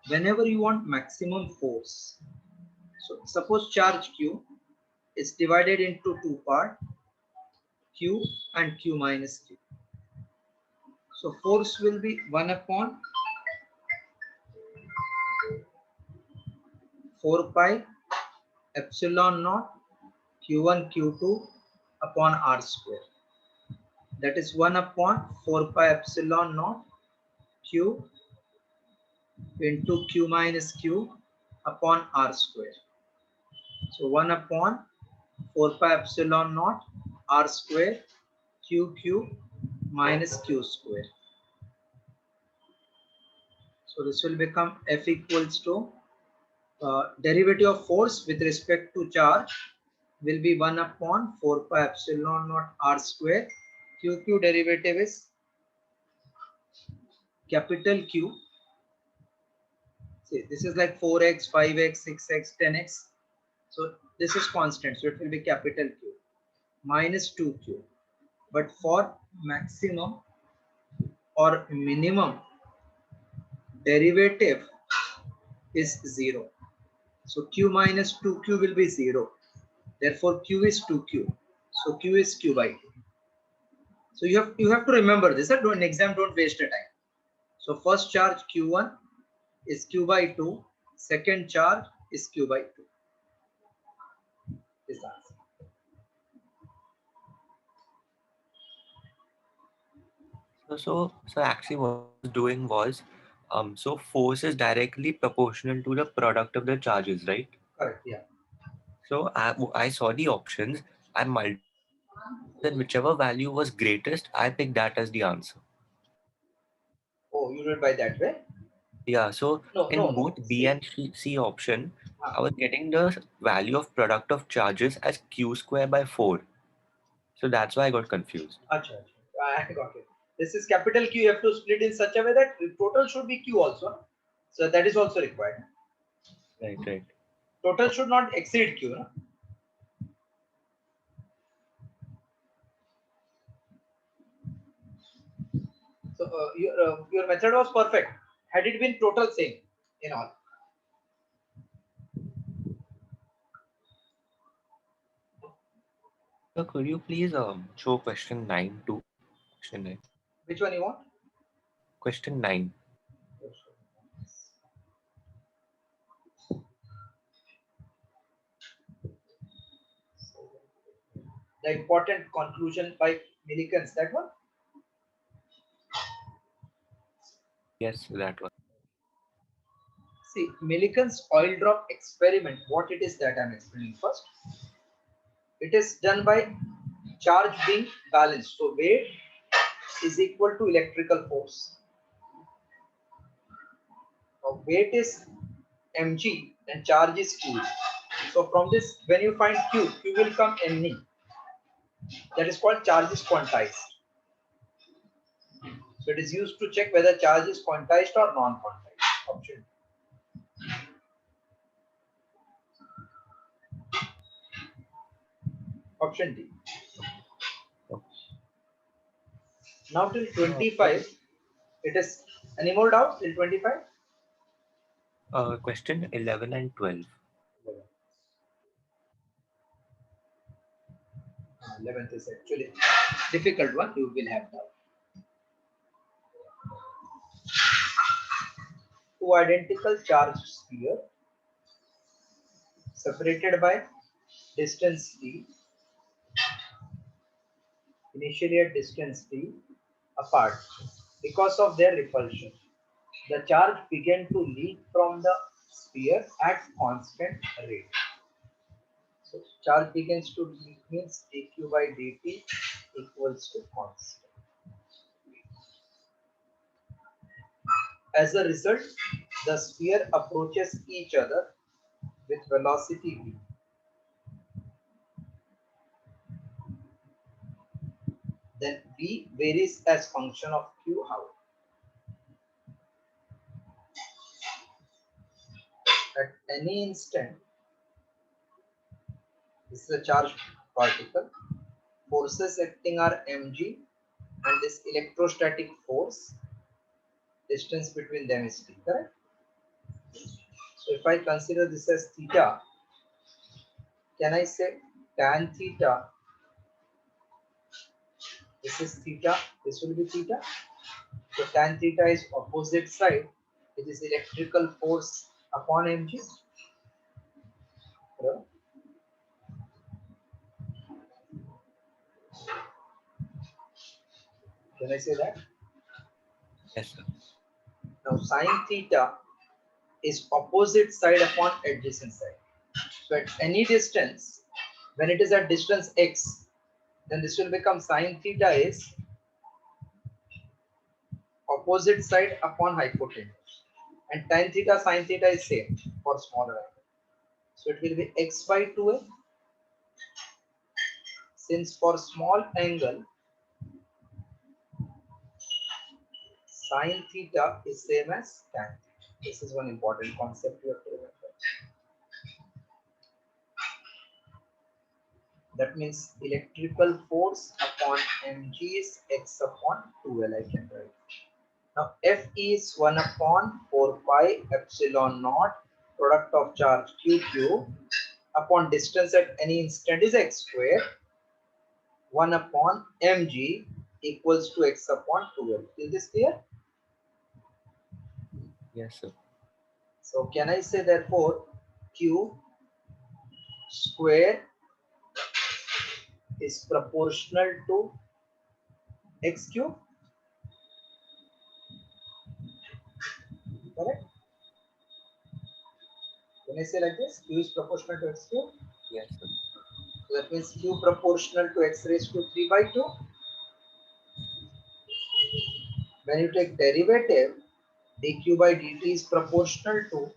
whenever you want maximum force, so suppose charge Q is divided into two parts, Q and Q minus Q. So force will be 1 upon 4 pi epsilon naught Q1 Q2 upon R square. That is 1 upon 4 pi epsilon naught Q into Q minus Q upon R square. So 1 upon 4 pi epsilon naught R square Q minus Q square. So this will become F equals to derivative of force with respect to charge will be 1 upon 4 pi epsilon naught R square. Q derivative is capital Q. See, this is like 4x, 5x, 6x, 10x. So this is constant. So it will be capital Q minus 2Q. But for maximum or minimum, derivative is 0. So Q minus 2Q will be 0. Therefore, Q is 2Q. So Q is Q by 2. So you have to remember this. In exam, don't waste your time. So first charge Q1 is Q by 2. Second charge is Q by 2. This answer. So actually what I was doing was, so force is directly proportional to the product of the charges, right? Correct. Yeah. So I saw the options, I multiplied them, and then whichever value was greatest, I picked that as the answer. Oh, you do it by that way? Yeah, so No, no, in no. both B See, and C option, I was getting the value of product of charges as q square by 4. So that's why I got confused. acha, acha. I got it. This is capital Q. You have to split in such a way that total should be Q also. So that is also required. Right, right. Total should not exceed Q. No? So your method was perfect. Had it been total same in all. So could you please show question 9 too? Question 9. Which one you want? Question 9. The important conclusion by Millikan's, that one. Yes, that one. See, Millikan's oil drop experiment, what it is that I'm explaining first. It is done by charge being balanced. So weight is equal to electrical force. Now weight is mg and charge is q. So from this, when you find q will come me. That is called charge is quantized. So it is used to check whether charge is quantized or non-quantized. Option D. Now till 25, it is any more doubts till 25? Question 11 and 12. 11th is actually difficult one. You will have doubt. Two identical charged sphere separated by distance d, initially at distance d apart because of their repulsion. The charge began to leak from the sphere at constant rate. So charge begins to leak means dq by dt equals to constant. As a result, the sphere approaches each other with velocity v. Then v varies as function of q. How? At any instant, this is a charged particle. Forces acting are mg and this electrostatic force, distance between them is d, correct? So if I consider this as theta, can I say tan theta? This is theta, this will be theta. So tan theta is opposite side, it is electrical force upon mg. Hello? Can I say that? Yes, sir. Now sine theta is opposite side upon adjacent side. So at any distance, when it is at distance x, then this will become sine theta is opposite side upon hypotenuse. And tan theta, sine theta is same for smaller angle. So it will be x by 2a. Since for small angle, sine theta is same as tan theta. This is one important concept you have to remember. That means electrical force upon mg is x upon 2l, I can write. Now F is 1 upon 4 pi epsilon naught product of charge QQ upon distance at any instant is x square 1 upon mg equals to x upon 2l. Is this clear? Yes, sir. So can I say therefore Q square is proportional to x cube? Correct? Can I say like this? Q is proportional to x cube? Yes, sir. So that means Q proportional to x raised to 3 by 2. When you take derivative, dq by dt is proportional to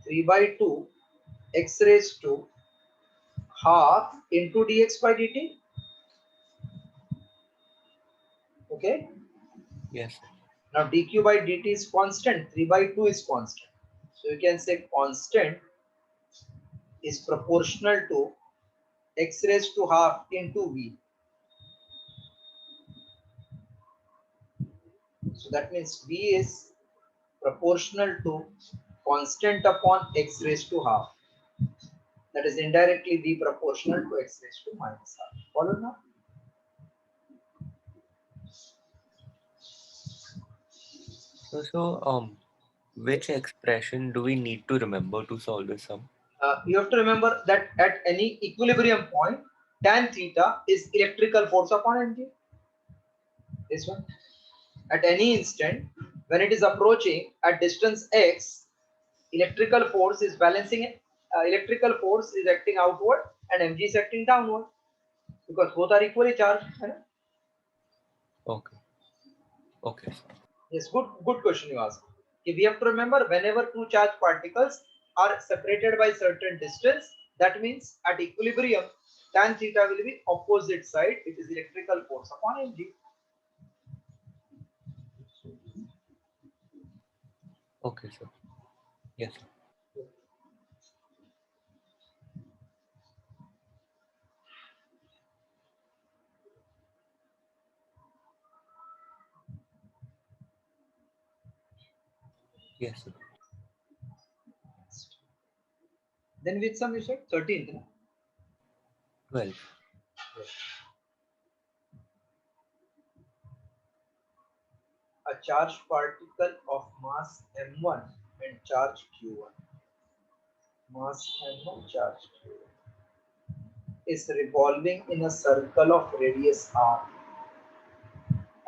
3 by 2 x raised to half into dx by dt. Okay. Yes, sir. Now dq by dt is constant, 3 by 2 is constant. So you can say constant is proportional to x raised to half into v. So that means v is proportional to constant upon x raised to half. That is indirectly v proportional to x raised to minus half. Follow now? So, which expression do we need to remember to solve the sum? You have to remember that at any equilibrium point, tan theta is electrical force upon mg. This one. At any instant, when it is approaching at distance x, electrical force is balancing it. Electrical force is acting outward and mg is acting downward because both are equally charged. Right? Okay. Okay, sir. Yes, good question you asked. We have to remember whenever two charged particles are separated by certain distance, that means at equilibrium, tan theta will be opposite side. It is electrical force upon mg. Okay, sir. Yes, sir. Yes, sir. Then which sum you said? 13th. No? 12. A charged particle of mass m1 and charge q1. Mass m1 charge q1 is revolving in a circle of radius r.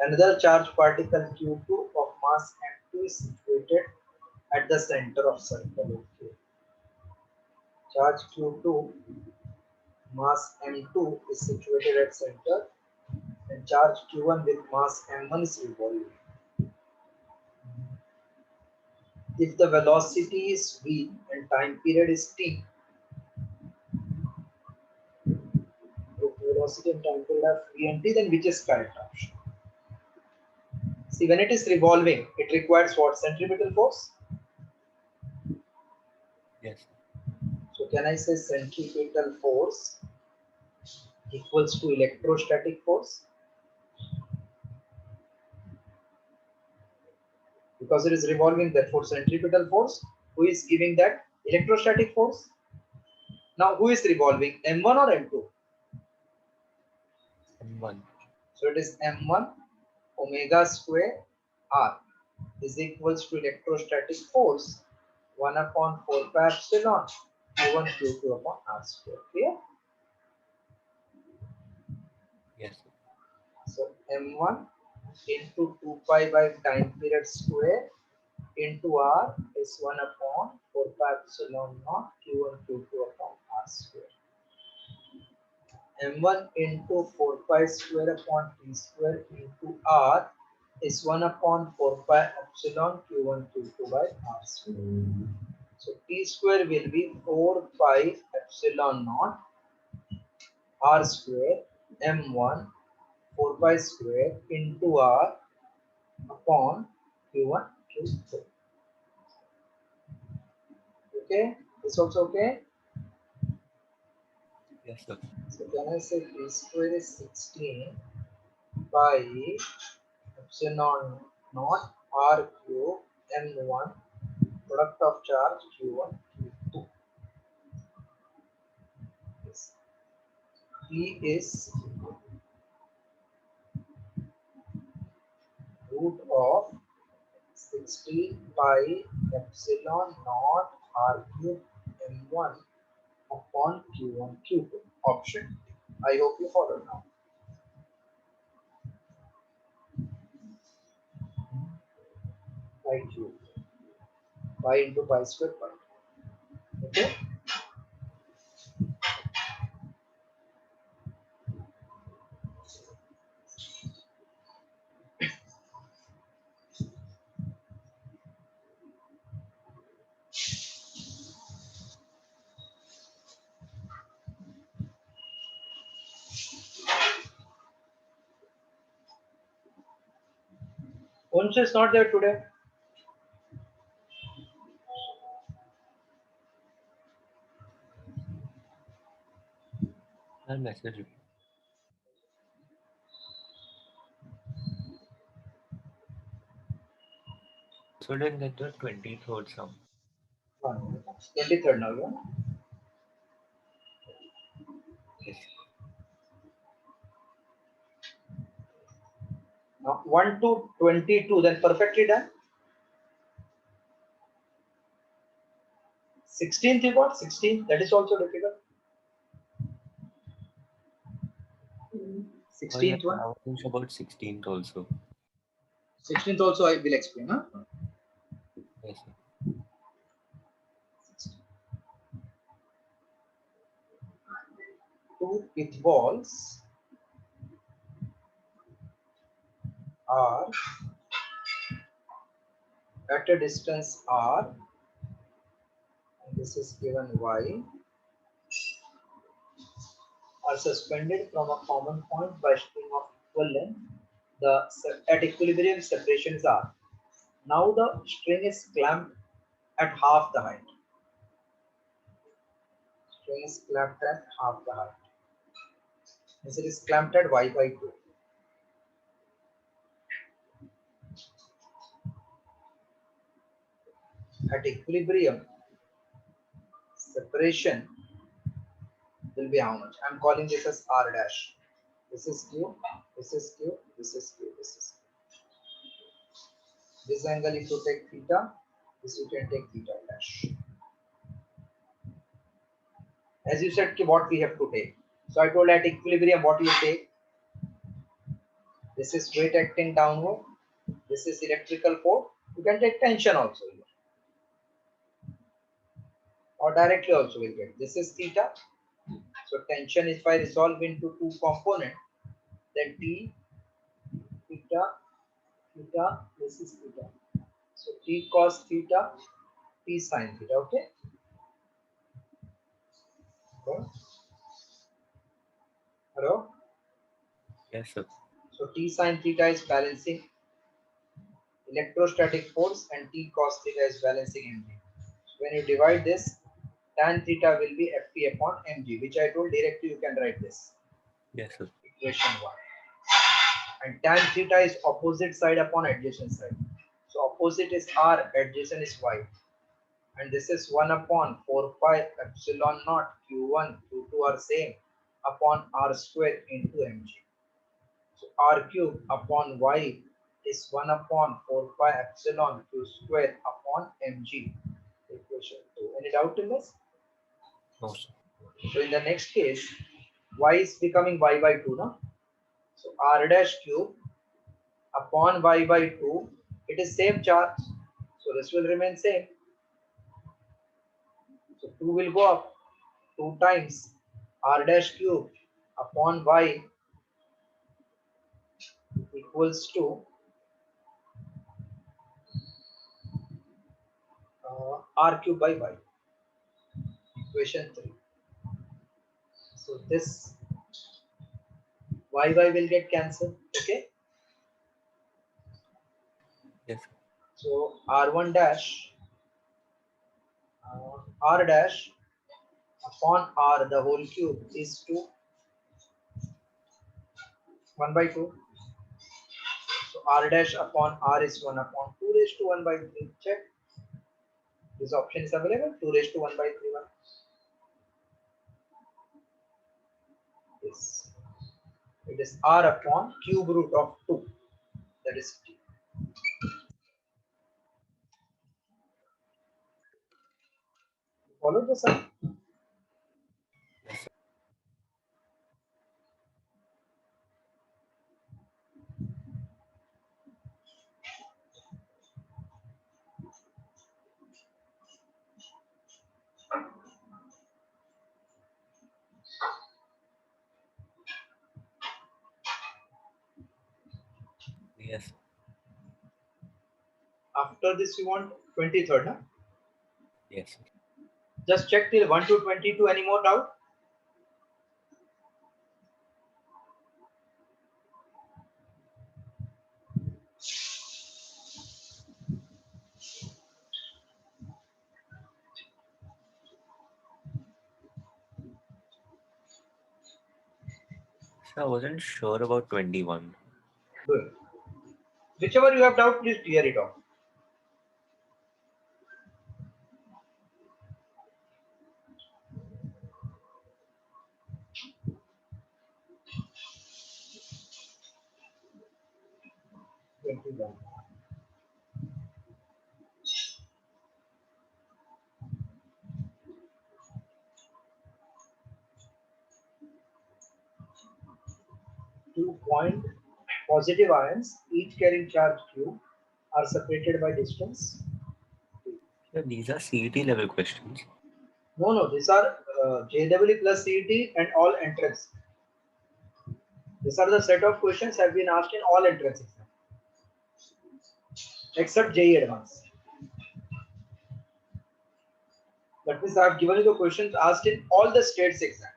Another charged particle q2 of mass m2 is situated at the center of circle. Okay. Charge q2 mass m2 is situated at center and charge q1 with mass m1 is revolving. If the velocity is v and time period is t, if velocity and time period are v and t, then which is correct option? See, when it is revolving, it requires what? Centripetal force. Yes. So can I say centripetal force equals to electrostatic force? Because it is revolving, therefore centripetal force who is giving that electrostatic force. Now who is revolving, M1 or M2? M1. So it is M1 omega square R is equals to electrostatic force 1 upon 4 pi epsilon Q1 Q2 upon R square. Clear? Yes, sir. So M1 into 2 pi by time period square into R is 1 upon 4 pi epsilon naught Q1 Q2 upon R square. M1 into 4 pi square upon T square into R is 1 upon 4 pi epsilon Q1 Q2 by R square. So T square will be 4 pi epsilon naught R square M1 4 pi square into R upon Q1 Q2. Okay, this also okay. Yes, sir. So can I say T square is 16 pi epsilon naught R cube M1 product of charge Q1 Q2. Yes. T is root of 16 pi epsilon naught R cube M1 upon Q1 Q2. Option. I hope you follow now. Pi cube. Pi into pi square pi. Okay. Unsh is not there today. I'll message you. So didn't get the 23rd sum. 23rd now, yeah? Yes. Now 1 to 22, then perfectly done. 16th you got? 16, that is also difficult. 16th one. I was thinking about 16th also. 16th also I will explain. Huh? Yes, sir. Two pith balls are at a distance r, and this is given y, are suspended from a common point by string of equal length. At equilibrium separation is r. Now the string is clamped at half the height. String is clamped at half the height. This is clamped at y by 2. At equilibrium, separation will be how much? I am calling this as r dash. This is q, this is q, this is q, this is q. This angle, if you take theta, this you can take theta dash. As you said, what we have to take. So I told at equilibrium, what you take? This is weight acting downward. This is electrical force. You can take tension also here. Or directly also will get. This is theta. So tension, if I resolve into two components, then T, theta, theta, this is theta. So T cos theta, T sin theta, okay? Hello? Yes, sir. So T sin theta is balancing electrostatic force and T cos theta is balancing mg. So when you divide this, tan theta will be Ft upon mg, which I told directly you can write this. Yes, sir. Equation 1. And tan theta is opposite side upon adjacent side. So opposite is r, adjacent is y. and this is 1 upon 4 pi epsilon naught q1, q2 are same upon r square into mg. So r cube upon y is 1 upon 4 pi epsilon q square upon mg. Equation 2. Any doubt in this? No, sir. So in the next case, y is becoming y by 2, no? So r dash cube upon y by 2, it is same charge. So this will remain same. So 2 will go up 2 times r dash cube upon y equals to r cube by y. Equation 3. So this y will get cancelled. Okay. Yes. So r1 dash r dash upon r the whole cube is 2 1 by 2. So r dash upon r is 1 upon 2 raised to 1 by 3. Check. This option is available. 2 raised to 1 by 3. 1. Yes. It is r upon cube root of 2. That is t. Follow this up. Yes. After this, you want 23rd. Huh? Yes. Just check till 1 to 22. Any more doubt? So I wasn't sure about 21. Good. Whichever you have doubt, please clear it off. Two point positive ions, each carrying charge q, are separated by distance. So these are CET level questions. No, these are JEE plus CET and all entrance. These are the set of questions have been asked in all entrance exams, except JEE Advanced. That means I have given you the questions asked in all the states exam.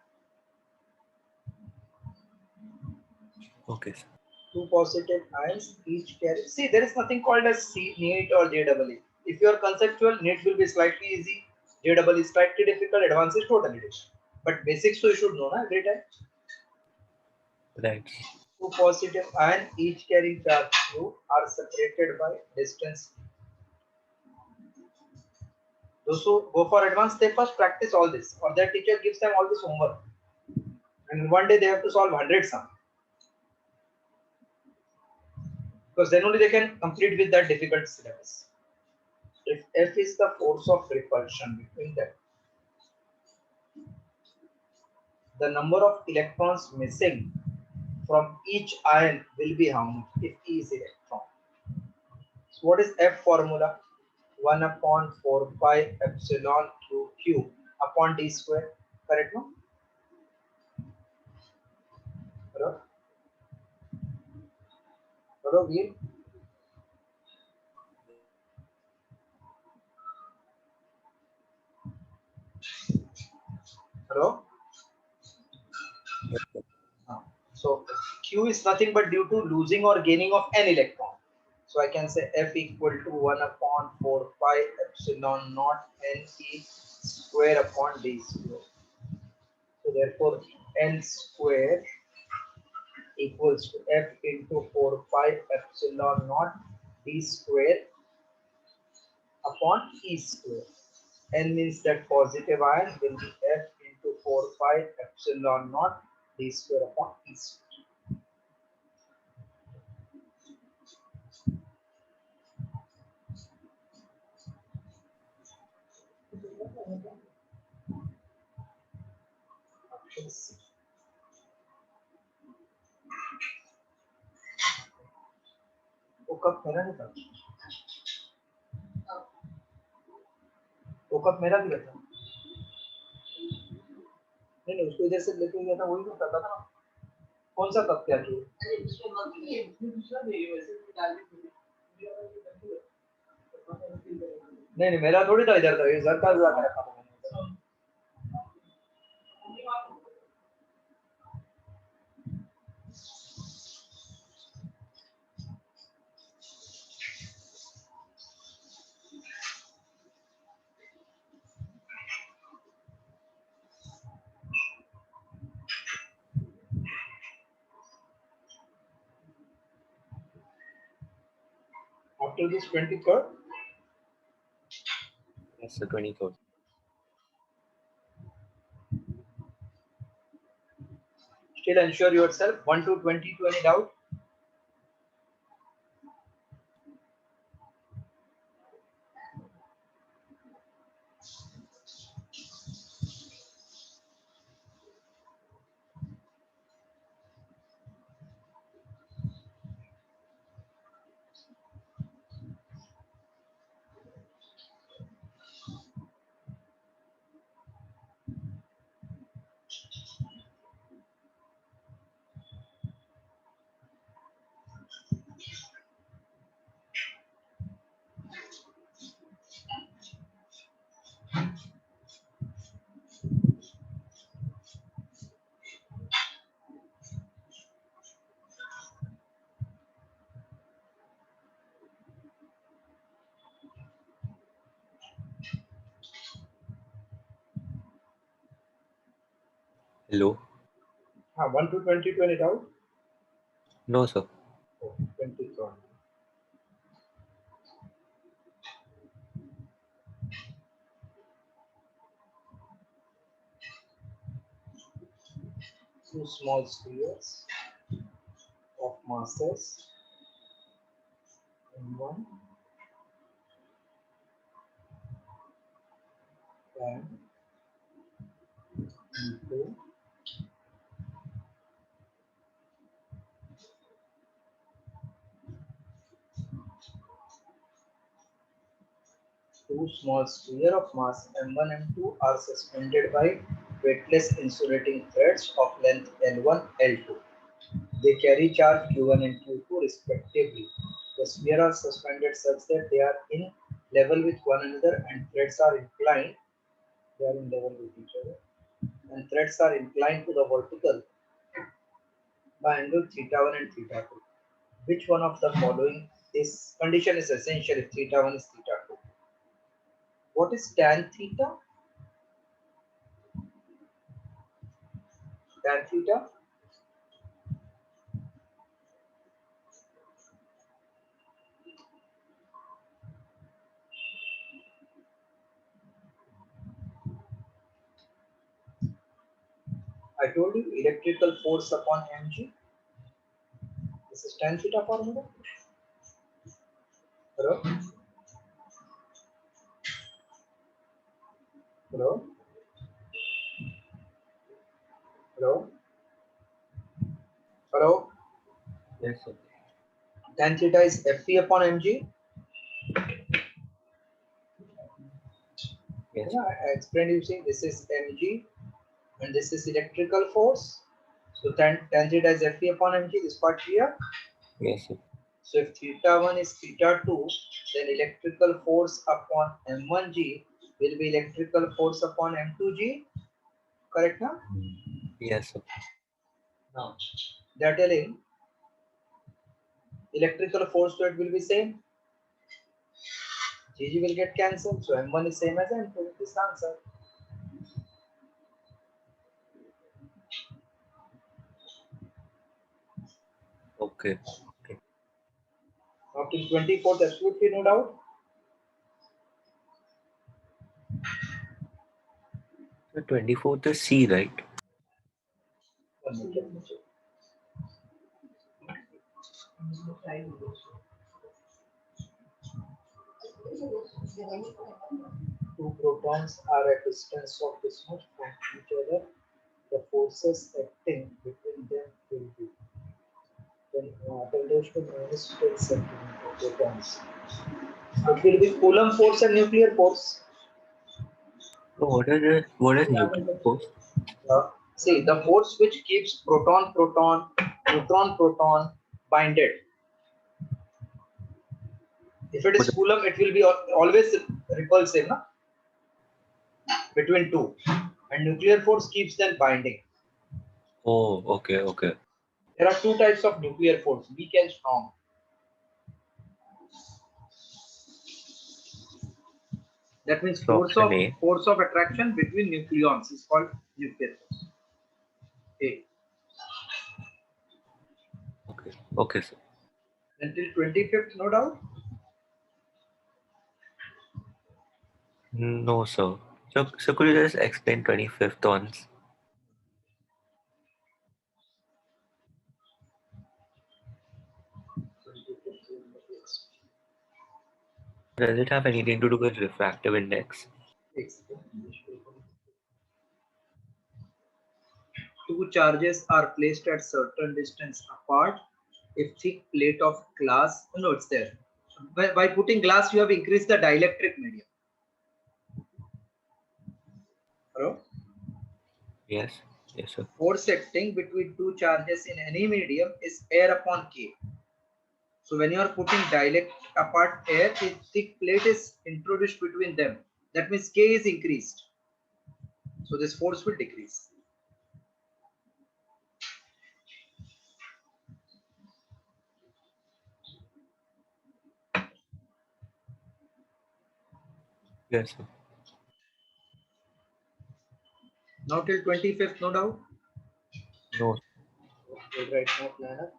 Okay, sir. Two positive ions each carry. See, there is nothing called as C, NEET or JEE. If you are conceptual, NEET will be slightly easy, JEE is slightly difficult, advanced is totally difficult. But basics so you should know na, every time. Right. Two positive ions each carrying charge q are separated by distance. Those who go for advanced, they first practice all this, or their teacher gives them all this homework. And one day they have to solve 100 sum. Because then only they can complete with that difficult syllabus. If F is the force of repulsion between them, the number of electrons missing from each ion will be how much if E is electron. So what is F formula? 1 upon 4 pi epsilon q upon d square. Correct, no? Hello? Hello, Veer? Hello? So Q is nothing but due to losing or gaining of an electron. So I can say F equal to 1 upon 4 pi epsilon naught n e square upon d square. So therefore n square equals to F into 4 pi epsilon naught d square upon e square. N means that positive ion will be F into 4 pi epsilon naught d square upon E square. Option C. वो cup मेरा नहीं था, वो cup मेरा भी था, नहीं उसको इधर से लेके गया था, वही तो करता था ना। कौन सा कप क्या किया? नहीं मेरा थोड़ी था, इधर था, ये घर का रखा था मैंने। After this 23rd, Yes, the 23rd. still ensure yourself 1 to 22. Any doubt? Hello? 1 to 22. Any doubt? No, sir. Oh, 23rd. Two small spheres of masses M1 and M2 two small spheres of mass M1 and M2 are suspended by weightless insulating threads of length L1, L2. They carry charge Q1 and Q2 respectively. The spheres are suspended such that they are in level with one another and threads are inclined. They are in level with each other. And threads are inclined to the vertical by angle theta1 and theta2. Which one of the following this condition is essential if theta1 is theta2? What is tan theta? Tan theta? I told you electrical force upon mg. This is tan theta formula. Hello? Hello? Hello? Hello? Yes, sir. Tan theta is Fe upon mg. Yes. I explained you see this is mg and this is electrical force. So tan theta is Fe upon mg, this part here. Yes, sir. So if theta1 is theta2, then electrical force upon m1g will be electrical force upon m2g. Correct now? Yes, sir. Now they are telling electrical force to it will be same. Gg will get cancelled. So m1 is same as m2. This is the answer. Okay. Now till 24th, absolutely no doubt. The 24th is C, right? One minute, let me check. Two protons are at distance of this much from each other. The forces acting between them will be then 10 raised to minus 10 centimeter protons. It will be Coulomb force and nuclear force. So what is nuclear force? See, the force which keeps proton, proton, neutron, proton binded. If it is Coulomb, it will be always repulsive, na? Between two. And nuclear force keeps them binding. Oh, okay. There are two types of nuclear force, weak and strong. That means So force of attraction between nucleons is called nuclear force. A. Okay, sir. Until 25th, no doubt. No, sir. So could you just explain 25th once? Does it have anything to do with refractive index? Two charges are placed at certain distance apart. A thick plate of glass, no, it's there. By putting glass, you have increased the dielectric medium. Hello? Yes, sir. Force acting between two charges in any medium is air upon K. So when you are putting dielectric apart air, a thick plate is introduced between them. That means K is increased. So this force will decrease. Yes, sir. Now till 25th, no doubt. No. Okay, right now planner.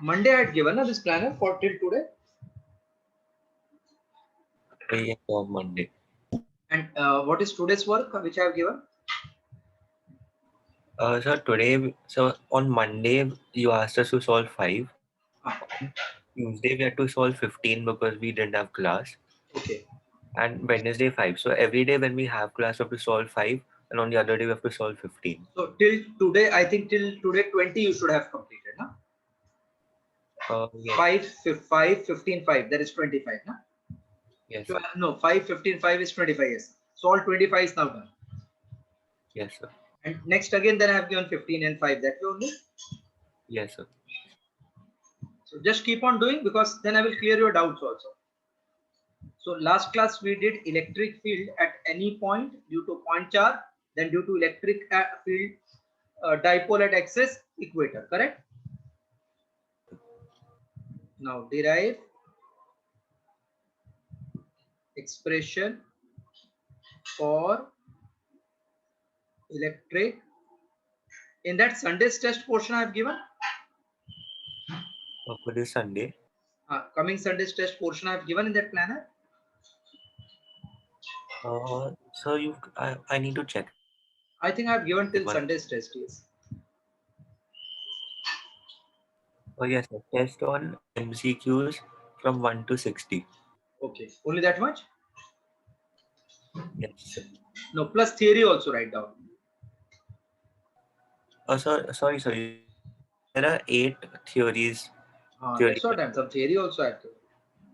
Monday I had given this planner for till today. Yes, on Monday. And what is today's work which I have given? So on Monday you asked us to solve 5. Ah. Tuesday we had to solve 15 because we didn't have class. Okay. And Wednesday 5. So every day when we have class we have to solve 5, and on the other day we have to solve 15. So till today, I think till today 20 you should have completed, no? Yes. 5, 15, 5. That is 25, no? Yes, So, sir. no, 5, 15, 5 is 25. Yes. So all 25 is now done. Yes, sir. And next again, then I have given 15 and 5. That way only. Yes, sir. So just keep on doing, because then I will clear your doubts also. So last class we did electric field at any point due to point charge, then due to electric field dipole at axis equator, correct? Now derive expression for electric. In that Sunday's test portion I have given. For this Sunday. Coming Sunday's test portion I have given in that planner. So I need to check. I think I have given till Sunday's test, yes. Oh yes, sir. Test on MCQs from 1 to 60. Okay, only that much? Yes, sir. No, plus theory also write down. Sorry, sir. There are 8 theories. That's what I'm. Some theory also I have to.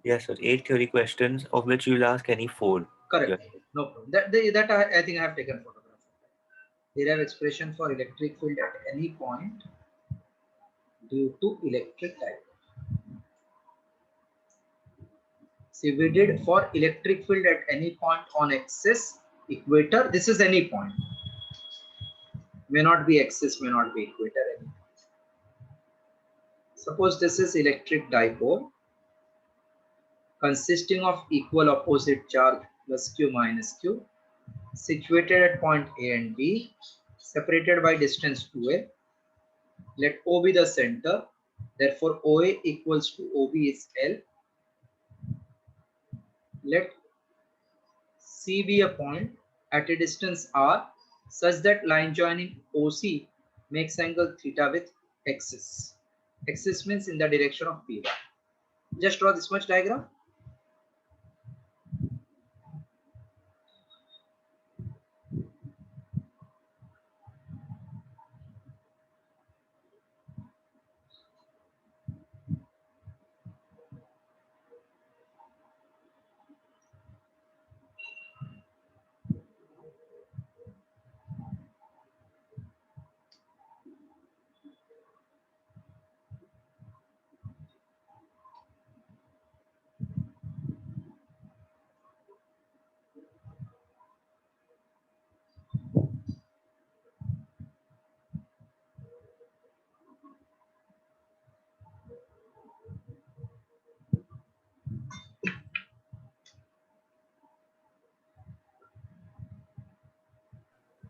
Yes, sir. 8 theory questions, of which you will ask any 4. Correct. No problem. That I think I have taken photograph. Derive expression for electric field at any point due to electric type. See, we did for electric field at any point on axis equator. This is any point. May not be axis, may not be equator. Any. Suppose this is electric dipole consisting of equal opposite charge plus q minus q, situated at point A and B, separated by distance 2a. Let O be the center. Therefore, OA equals to OB is L. Let C be a point at a distance r such that line joining OC makes angle theta with axis. Axis means in the direction of P bar. Just draw this much diagram.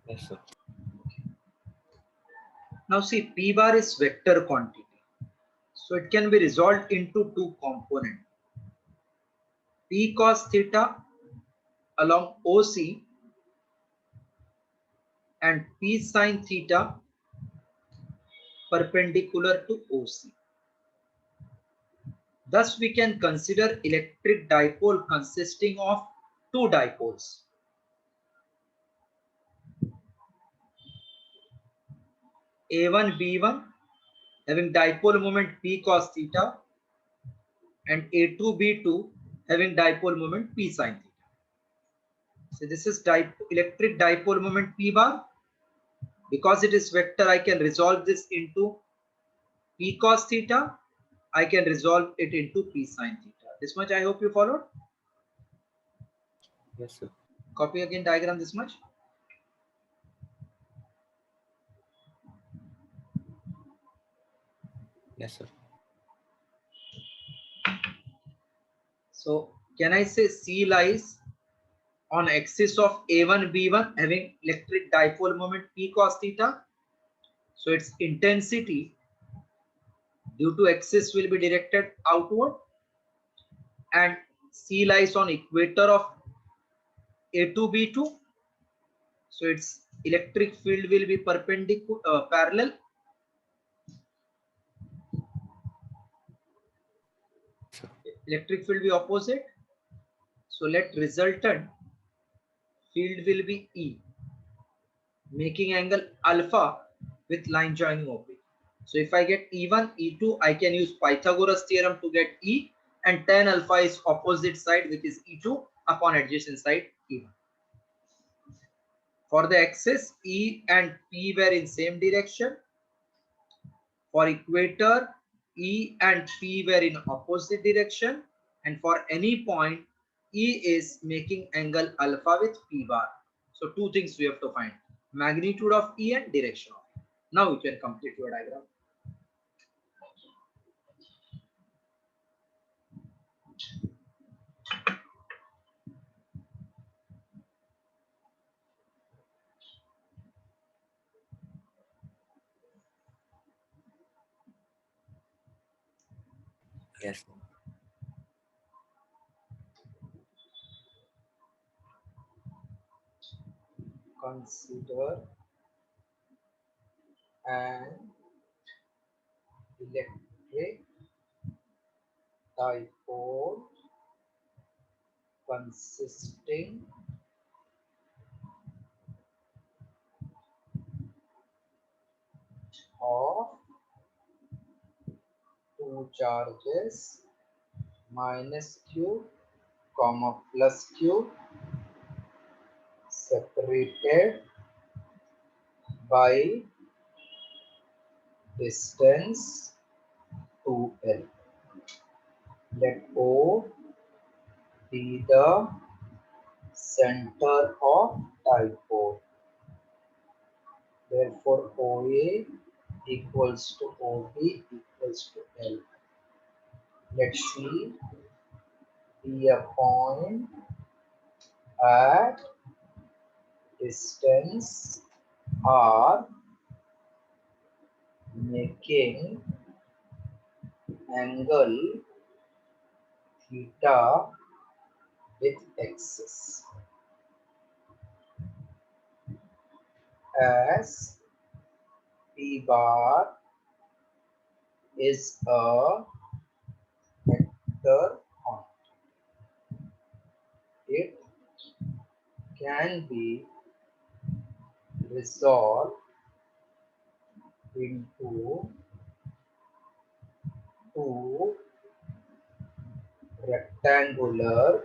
Yes, sir. Now see, P bar is vector quantity. So it can be resolved into two components. P cos theta along OC and P sin theta perpendicular to OC. Thus we can consider electric dipole consisting of two dipoles. A1 B1 having dipole moment P cos theta and A2 B2 having dipole moment P sin theta. So this is electric dipole moment P bar. Because it is vector, I can resolve this into P cos theta. I can resolve it into P sin theta. This much I hope you followed. Yes, sir. Copy again diagram this much. Yes, sir. So can I say C lies on axis of A1 B1 having electric dipole moment P cos theta? So its intensity due to axis will be directed outward, and C lies on equator of A2 B2. So its electric field will be perpendicular, parallel. Sir. Electric field be opposite. So let resultant field will be E, making angle alpha with line joining OP. So if I get E1, E2, I can use Pythagoras theorem to get E, and tan alpha is opposite side, which is E2 upon adjacent side E1. For the axis, E and P were in same direction. For equator, E and P were in opposite direction. And for any point, E is making angle alpha with P bar. So two things we have to find: magnitude of E and direction of E. Now you can complete your diagram. Yes. Consider an electric dipole consisting of two charges minus q comma plus q separated by distance 2L. Let O be the center of dipole. Therefore, OA equals to OB equals to L. Let C be a point at distance R making angle theta with axis. as P bar is a vector quantity. It can be resolved into two rectangular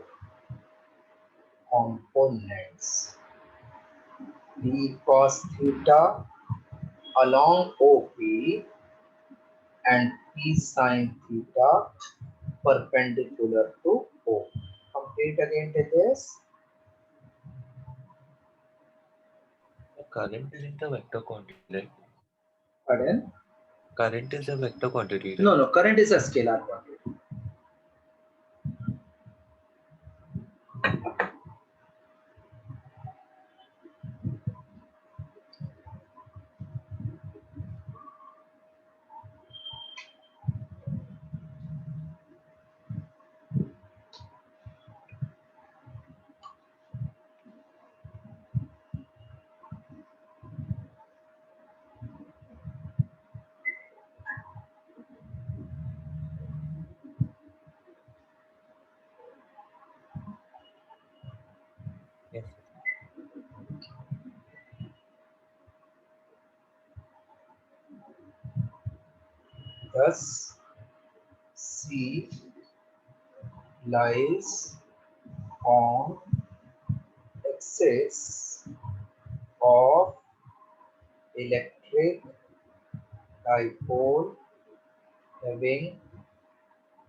components, P cos theta along OP and P sin theta perpendicular to O. Complete again to this. The current isn't a vector quantity, right? Pardon? Current is a vector quantity, right? No, current is a scalar quantity. Yes. Thus, C lies on axis of electric dipole having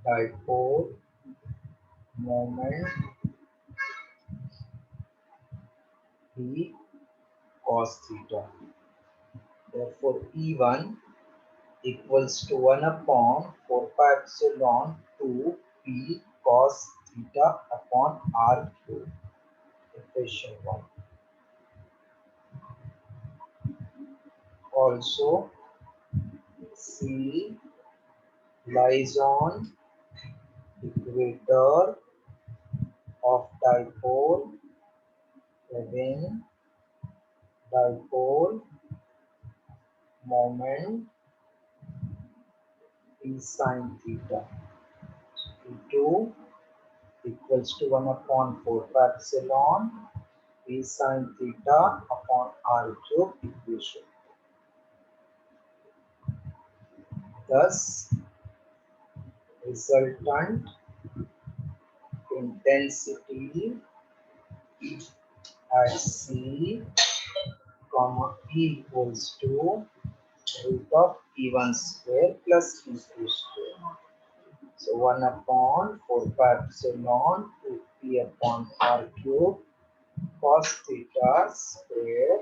dipole moment P cos theta. Therefore, E1 equals to 1 upon 4 pi epsilon 2 P cos theta upon R cube. Equation 1. Also, C lies on equator of dipole having dipole moment P sin theta. P2 equals to 1 upon 4 pi epsilon P sin theta upon R cube equation. Thus, resultant intensity at C, comma E equals to root of E1 square plus E2 square. So 1 upon 4 pi epsilon 2P upon R cube cos theta square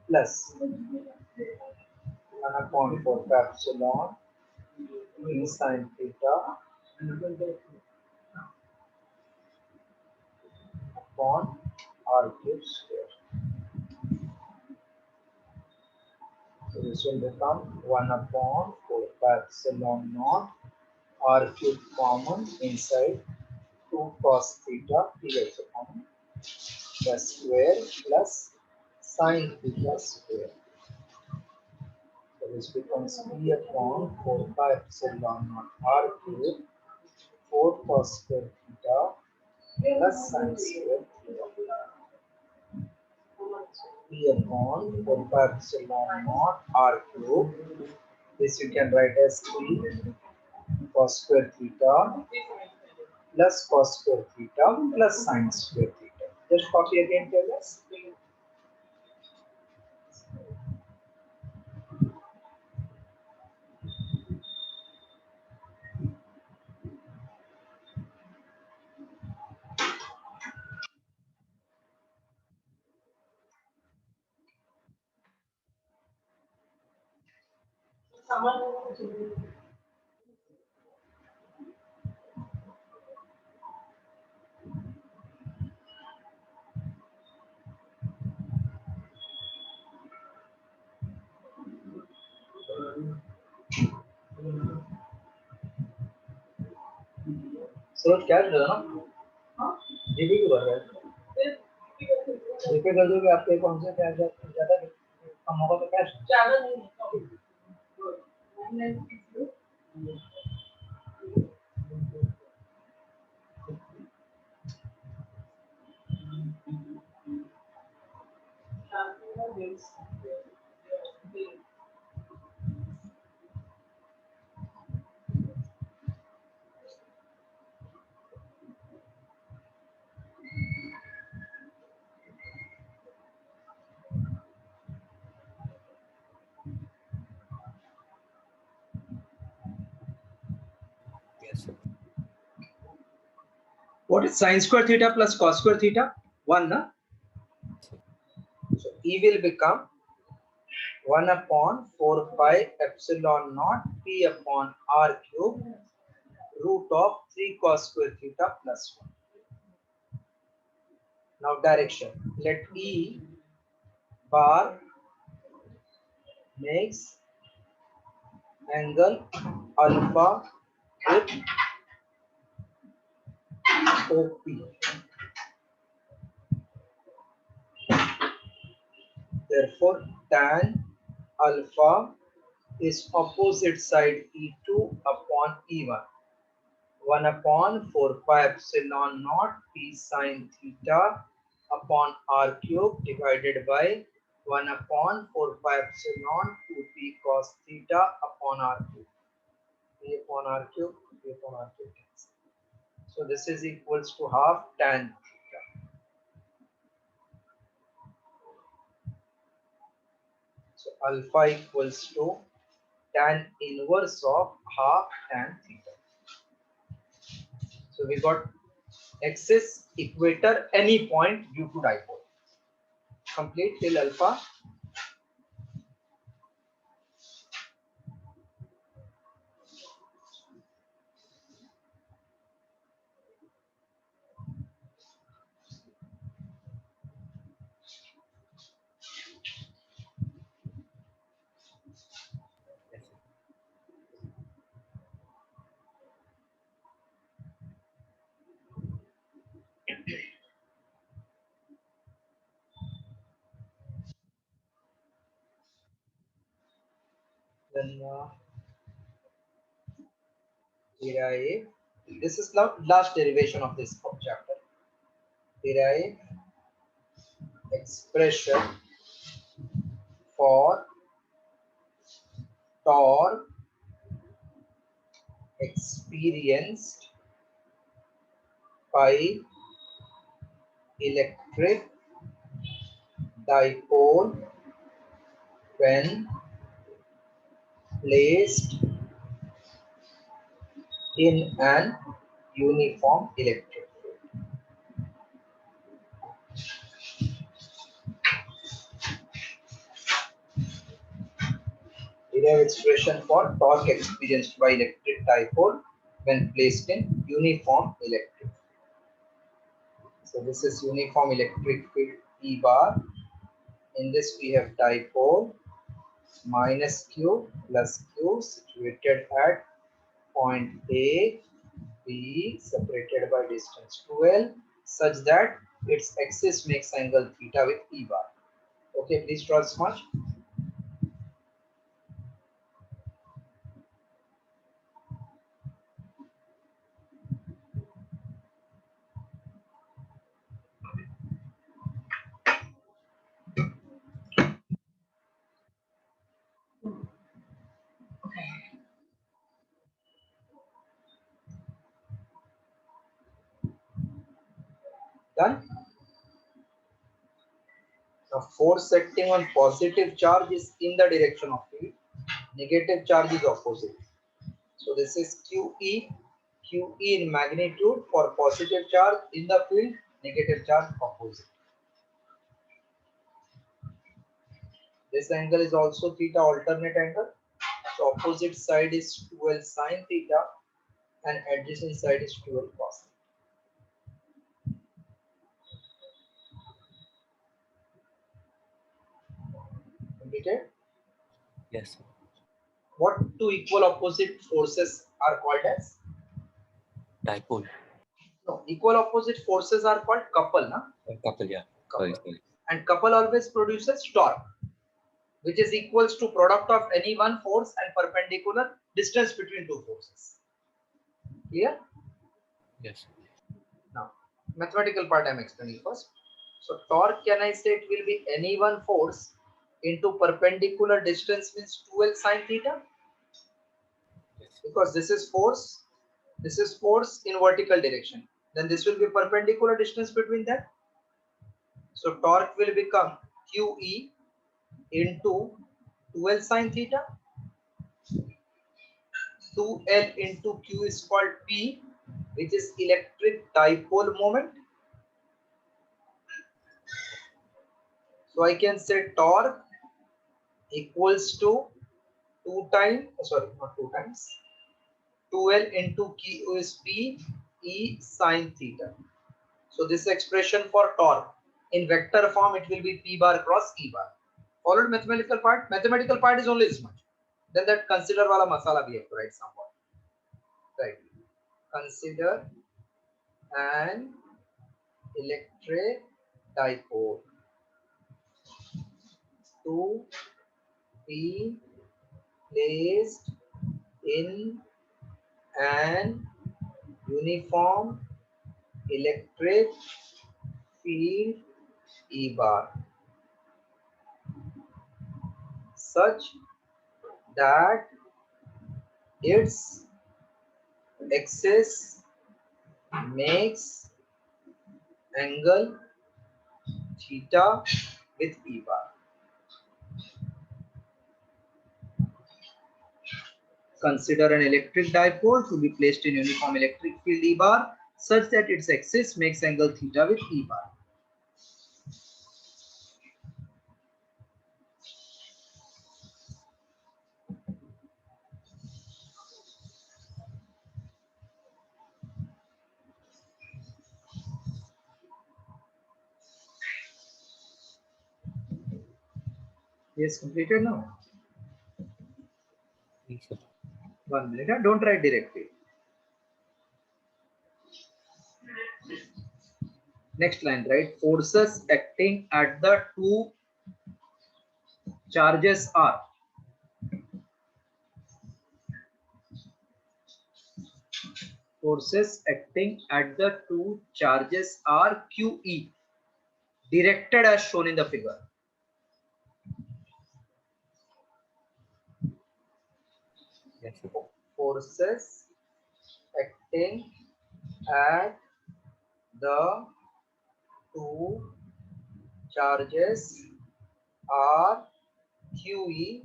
plus 1 upon 4 pi epsilon E sin theta upon R cube square. So this will become 1 upon 4 pi epsilon naught R cube common inside 2 cos theta P also common, the square plus sin theta square. So this becomes P upon 4 pi epsilon naught R cube 4 cos square theta plus sin square theta. P upon 4 pi epsilon naught R cube. This you can write as 3 cos square theta plus cos square theta plus sin square theta. Just copy again, tell us. सूरज क्या कर रहा है ना? GB क्यों भर रहा है? जीपे कर दोगे आपके अकाउंट से क्या ज्यादा खत्म होगा तो क्या ज्यादा नहीं होता। Yes, sir. What is sin square theta plus cos square theta? 1, na? So E will become 1 upon 4 pi epsilon naught P upon R cube root of 3 cos square theta plus 1. Now direction. Let E bar makes angle alpha with OP. Therefore, tan alpha is opposite side E2 upon E1. 1 upon 4 pi epsilon naught P sin theta upon R cube divided by 1 upon 4 pi epsilon 2P cos theta upon R cube. P upon R cube, P upon R cube. So this is equals to half tan theta. So alpha equals to tan inverse of half tan theta. So we got axis, equator, any point due to dipole. Complete till alpha. Yes, sir. Then derive. This is the last derivation of this chapter. Derive expression for torque experienced by electric dipole when placed in an uniform electric field. Derive expression for torque experienced by electric dipole when placed in uniform electric field. So this is uniform electric field E bar. In this we have dipole minus Q plus Q situated at point A, B separated by distance 12 such that its axis makes angle theta with E bar. Okay, please draw smudge. Done. The force acting on positive charge is in the direction of field. Negative charge is opposite. So this is QE. QE in magnitude for positive charge in the field, negative charge opposite. This angle is also theta alternate angle. So opposite side is 12 sine theta and adjacent side is 12 cos. Completed? Yes, sir. What two equal opposite forces are called as? Dipole. No, equal opposite forces are called couple, na? Couple, yeah. Sorry, Couple. sorry. And couple always produces torque. which is equals to product of any one force and perpendicular distance between two forces. Clear? Yes. Now, mathematical part I am explaining first. So torque, can I say it will be any one force into perpendicular distance means 2L sine theta? Because this is force in vertical direction. Then this will be perpendicular distance between them. So torque will become QE into 2L sine theta. 2L into Q is called P, which is electric dipole moment. So I can say torque equals to 2L into Q is P E sine theta. So this expression for torque in vector form, it will be P bar cross E bar. Followed mathematical part. Mathematical part is only this much. Then that consider wala masala we have to write somewhat. Right. Consider an electric dipole to be placed in an uniform electric field E bar such that its axis makes angle theta with E bar. Consider an electric dipole to be placed in uniform electric field E bar such that its axis makes angle theta with E bar. Yes, completed now. Yes, sir. 1 minute. Don't write directly. Next line, right? Forces acting at the two charges are. Forces acting at the two charges are QE, directed as shown in the figure. Yes, sir. Forces acting at the two charges are QE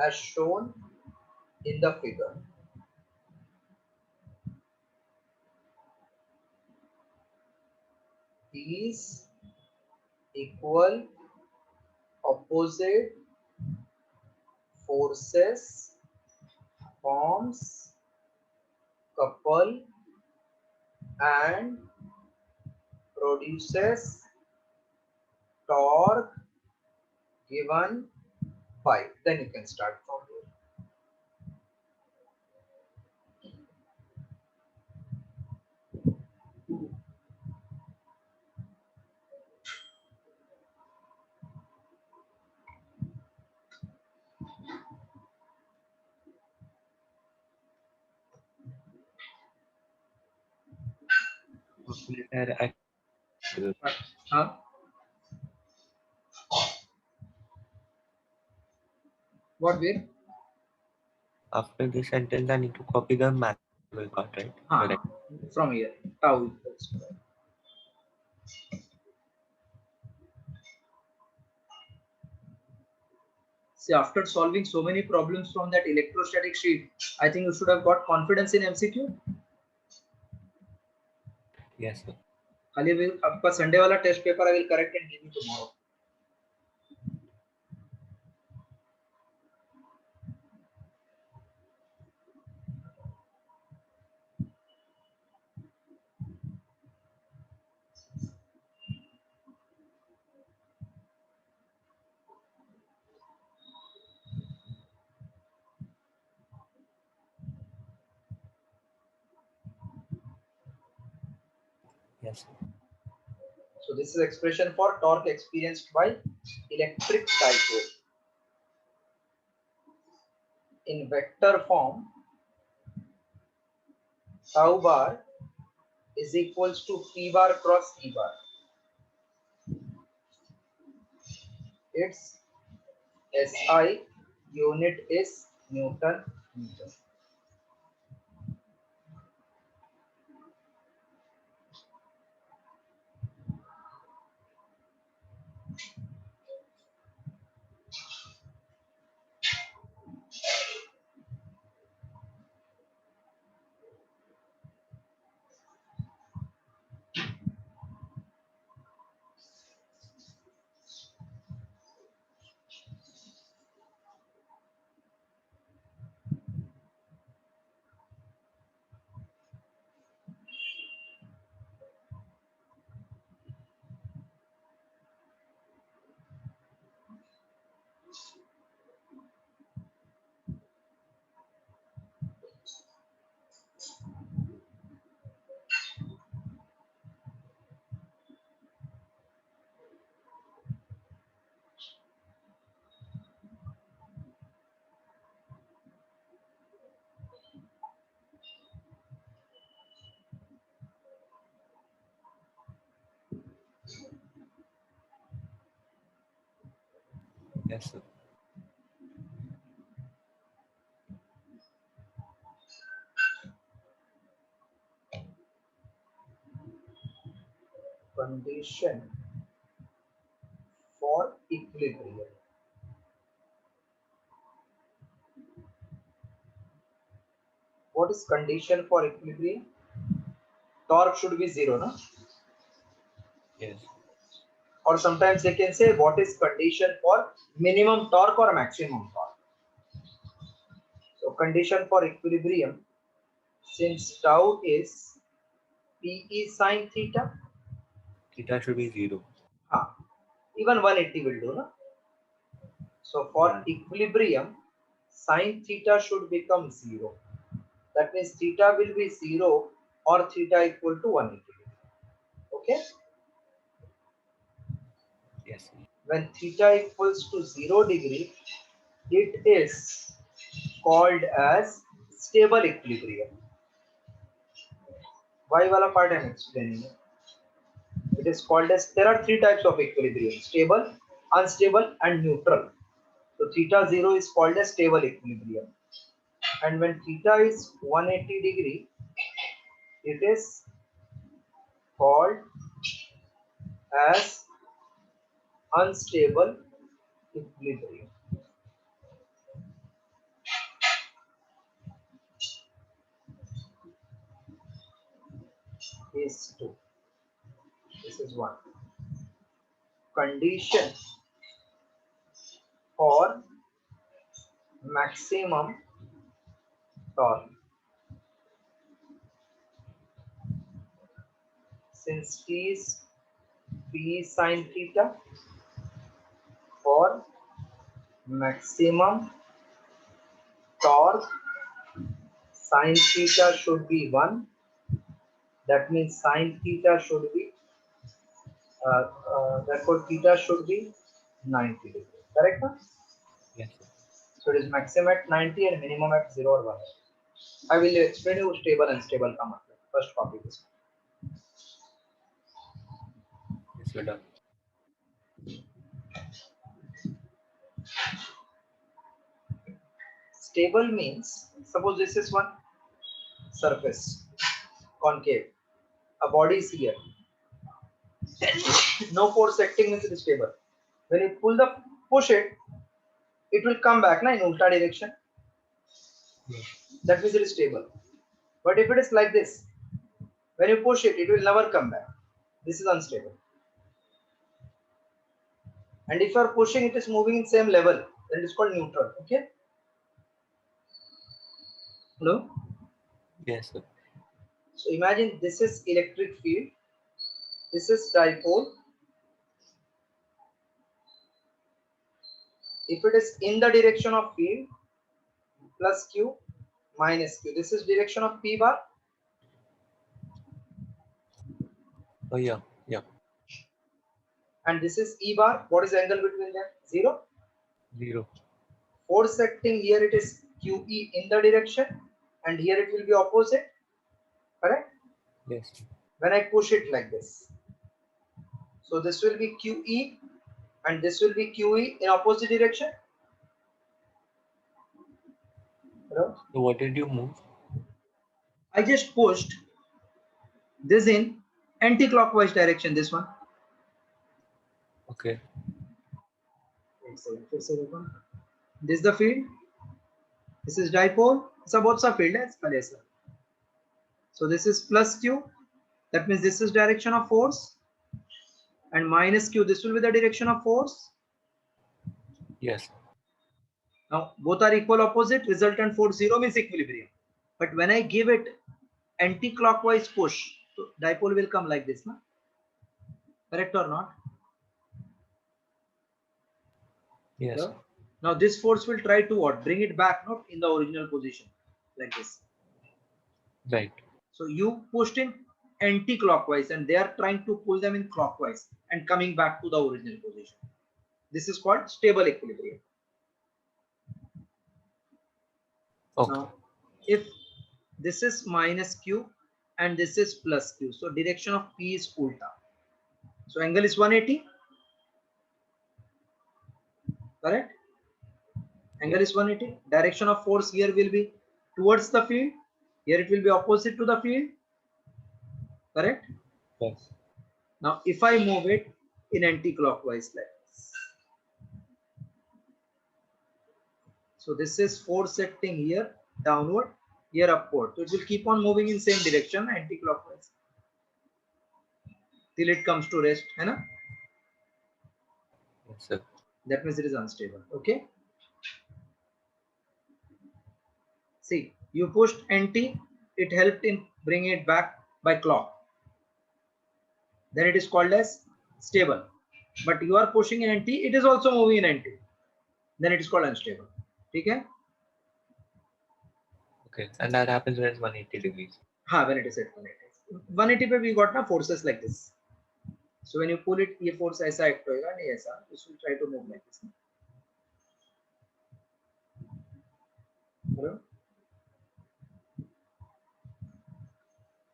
as shown in the figure. These equal opposite forces forms couple and produces torque given by. Then you can start from here. Calculator at Huh? What way? after this sentence, I need to copy the manual part, right? Correct. From here. Tau equals. See, after solving so many problems from that electrostatic sheet, I think you should have got confidence in MCQ. Yes, sir. खाली आपका Sunday वाला test paper I will correct and give you tomorrow. Yes, sir. So this is expression for torque experienced by electric dipole. in vector form, tau bar is equals to P bar cross E bar. Its SI unit is Newton meter. Yes, sir. Condition for equilibrium. What is condition for equilibrium? Torque should be zero, no? Yes. Or sometimes they can say what is condition for minimum torque or maximum torque. So condition for equilibrium, since tau is PE sine theta, Theta should be 0. even 180 will do, no? So for equilibrium, sine theta should become 0. That means theta will be 0 or theta equal to 180. Okay? Yes. When theta equals to 0 degree, it is called as stable equilibrium. Why wala part I am explaining. It is called as, there are three types of equilibrium: stable, unstable and neutral. So theta 0 is called as stable equilibrium. And when theta is 180 degree, it is called as unstable equilibrium. Case 2. This is one. Condition for maximum torque. Since T is P sine theta, for maximum torque, sine theta should be 1. That means sine theta should be, therefore theta should be 90 degrees. Correct? Huh? Yes, sir. So it is maximum at 90 and minimum at 0 or 1. I will explain you stable and unstable come after. First copy this. Yes, we're done. Stable means, suppose this is one surface, concave. A body is here. No force acting means it is stable. When you push it, it will come back in ulta direction. Yes. That means it is stable. But if it is like this, when you push it, it will never come back. This is unstable. And if you are pushing, it is moving in same level, then it is called neutral. Okay? Hello? Yes, sir. So imagine this is electric field. This is dipole. If it is in the direction of field, plus Q minus Q. This is direction of P bar. Oh, yeah. Yeah. And this is E bar. What is the angle between them? 0. 0. Force acting here, it is QE in the direction, and here it will be opposite, correct? Yes. When I push it like this, so this will be QE and this will be QE in opposite direction. Hello? So what did you move? I just pushed this in anti-clockwise direction, this one. Okay. This is the field. This is dipole. Both the field है. So this is plus Q. That means this is direction of force. And minus Q. This will be the direction of force. Yes. Now both are equal opposite. Resultant force 0 means equilibrium. But when I give it anti-clockwise push, so dipole will come like this, na? Correct or not? Yes. Yeah? Now this force will try to what? Bring it back, not in the original position, like this. Right. So you pushed in anti-clockwise and they are trying to pull them in clockwise and coming back to the original position. This is called stable equilibrium. Okay. Now, if this is minus Q and this is plus Q, so direction of P is ulta. So angle is 180, correct? Angle is 180. Direction of force here will be towards the field. Here it will be opposite to the field, correct? Yes. Now, if I move it in anti-clockwise like this, so this is force acting here downward, here upward. So it will keep on moving in same direction anti-clockwise till it comes to rest, है ना? Yes, sir. That means it is unstable. Okay. See, you pushed anti, it helped in bringing it back by clock. Then it is called as stable. But you are pushing in anti, it is also moving in anti. Then it is called unstable. Okay. Okay. And that happens when it's 180 degrees. When it is at 180. 180 पे we got na forces like this. So when you pull it, ये force ऐसा act होएगा नहीं ऐसा. This will try to move like this. Hello.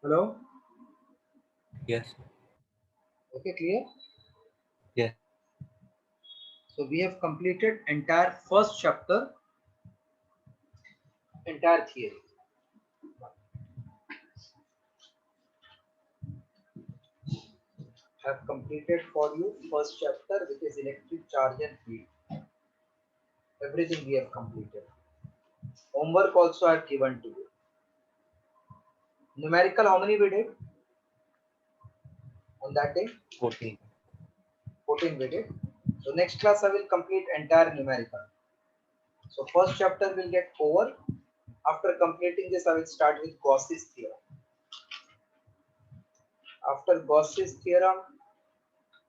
Hello. Yes. Okay, clear? Yes. So we have completed entire first chapter, entire theory. I have completed for you first chapter, which is electric charge and field. Everything we have completed. Homework also I have given to you. Numerical, how many we did on that day? 14. 14 we did. So next class I will complete entire numerical. So first chapter will get over. After completing this, I will start with Gauss's theorem. After Gauss's theorem,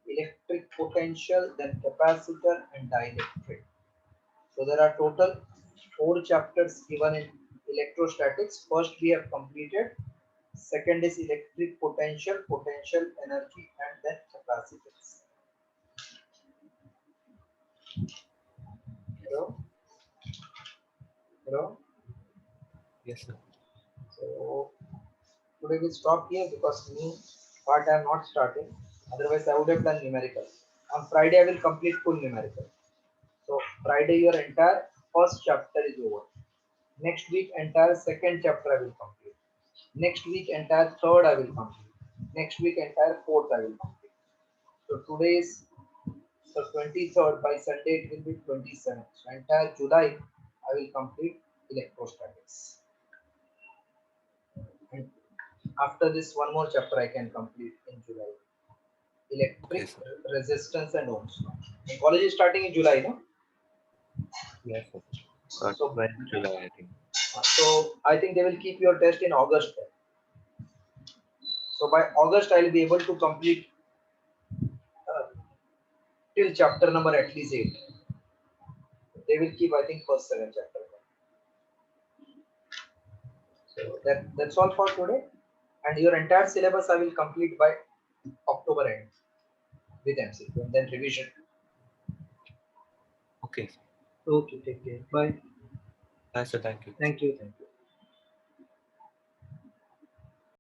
electric potential, then capacitor and dielectric. So there are total 4 chapters given in electrostatics. First we have completed. Second is electric potential, potential energy, and then capacitance. Hello? Hello? Yes, sir. So today we'll stop here because new part I am not starting. Otherwise I would have done numerical. On Friday I will complete full numerical. So Friday your entire first chapter is over. Next week entire second chapter I will complete. Next week entire third I will complete. Next week entire fourth I will complete. So today is the 23rd. By Sunday it will be 27th. So entire July I will complete electrostatics. And after this one more chapter I can complete in July. Electric resistance and ohms. And college is starting in July, no? Yes, sir. So 12 July, I think. So I think they will keep your test in August. So by August I will be able to complete till chapter number at least 8. They will keep I think first 7 chapters. So that's all for today. And your entire syllabus I will complete by October end with MCQ and then revision. Okay. Okay, take care. Bye. Sir, thank you. Thank you.